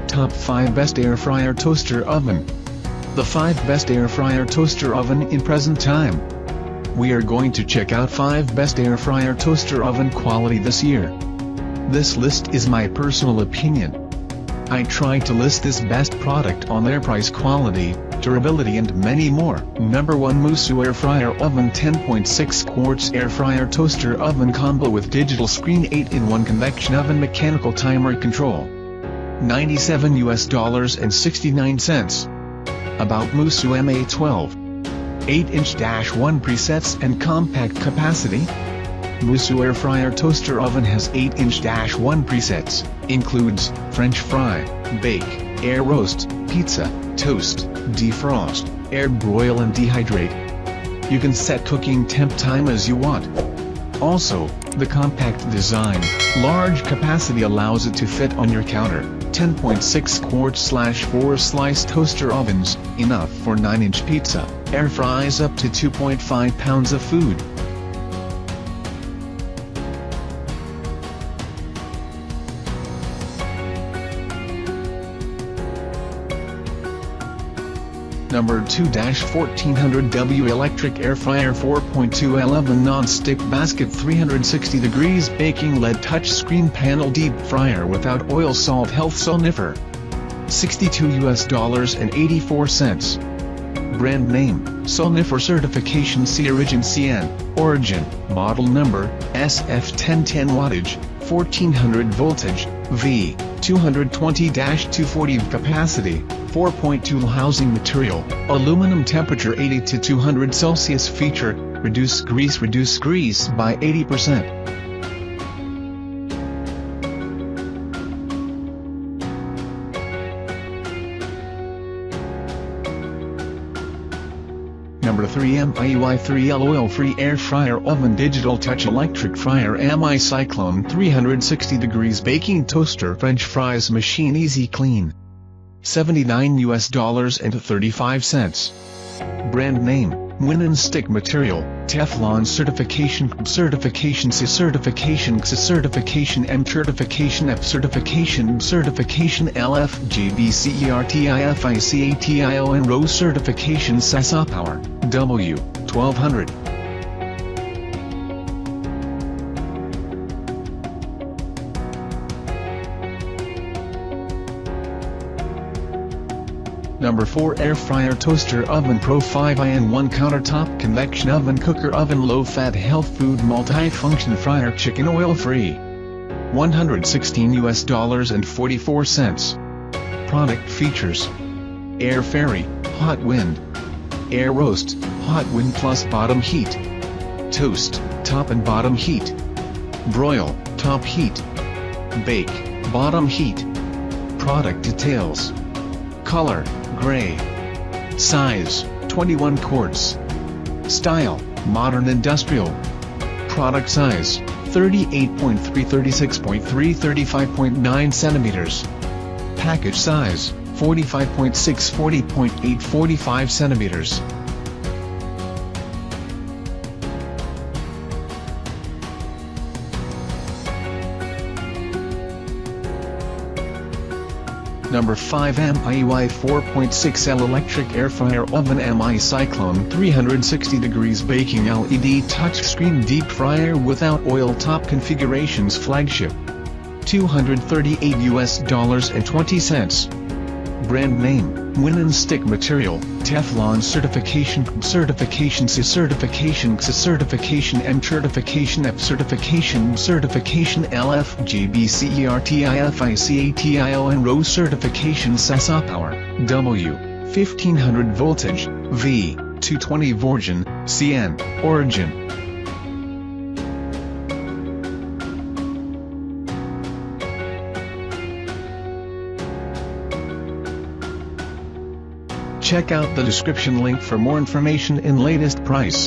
Top 5 Best Air Fryer Toaster Oven. The 5 Best Air Fryer Toaster Oven in present time. We are going to check out 5 Best Air Fryer Toaster Oven quality this year. This list is my personal opinion. I try to list this best product on their price, quality, durability and many more. Number 1, MOOSOO Air Fryer Oven 10.6 quarts Air Fryer Toaster Oven Combo with digital screen, 8-in-1 convection oven, mechanical timer control. $97.69. About MOOSOO MA12. 8-inch-1 presets and compact capacity. MOOSOO Air Fryer Toaster Oven has 8-inch-1 presets, includes French fry, bake, air roast, pizza, toast, defrost, air broil and dehydrate. You can set cooking temp time as you want. Also, the compact design, large capacity allows it to fit on your counter. 10.6 quart/4 slice toaster ovens, enough for 9-inch pizza, air fries up to 2.5 pounds of food. Number 2, 1400W Electric Air Fryer 4.2 L-Oven Non-Stick Basket 360 degrees Baking LED Touchscreen Panel Deep Fryer without Oil Salt Health Sonifer. $62.84. Brand name, Sonifer. Certification C Origin CN, Origin, Model Number, SF1010 Wattage, 1400 Voltage, V, 220-240 Capacity, 4.2 Housing Material, Aluminum. Temperature 80 to 200 Celsius. Feature, Reduce grease by 80%. Number 3, MIUI 3L Oil-Free Air Fryer Oven Digital Touch Electric Fryer MI-CYCLONE 360 degrees Baking Toaster French Fries Machine EasyClean. $79.35. Brand name, Nonstick Material, Teflon. Certification C Certification X Certification M Certification F Certification LF JBCERTIFICATION Rose Certification SASA Power, W, 1200. Number 4, Air Fryer Toaster Oven Pro 5-in-1 Countertop Convection Oven Cooker Oven Low-Fat Health Food Multifunction Fryer Chicken Oil Free. $116.44. Product features: Air Fairy, Hot Wind, Air Roast, Hot Wind plus Bottom Heat, Toast, Top and Bottom Heat, Broil, Top Heat, Bake, Bottom Heat. Product details: color, gray. Size, 21 quarts. Style, modern industrial. Product size, 38.3, 36.3, 35.9 centimeters. Package size, 45.6, 40.8, 45 centimeters. Number 5, MIUI 4.6L Electric Air Fryer Oven MI-CYCLONE 360 degrees Baking LED Touchscreen Deep Fryer without Oil Top Configurations. Flagship. $238.20. Brand name, Nonstick Material, Teflon. Certification C Certification X Certification M Certification F Certification LF JBCERTIFICATION Rose Certification SASA Power, W, 1500 Voltage, V, 220 Virgin, CN, Origin. Check out the description link for more information and latest price.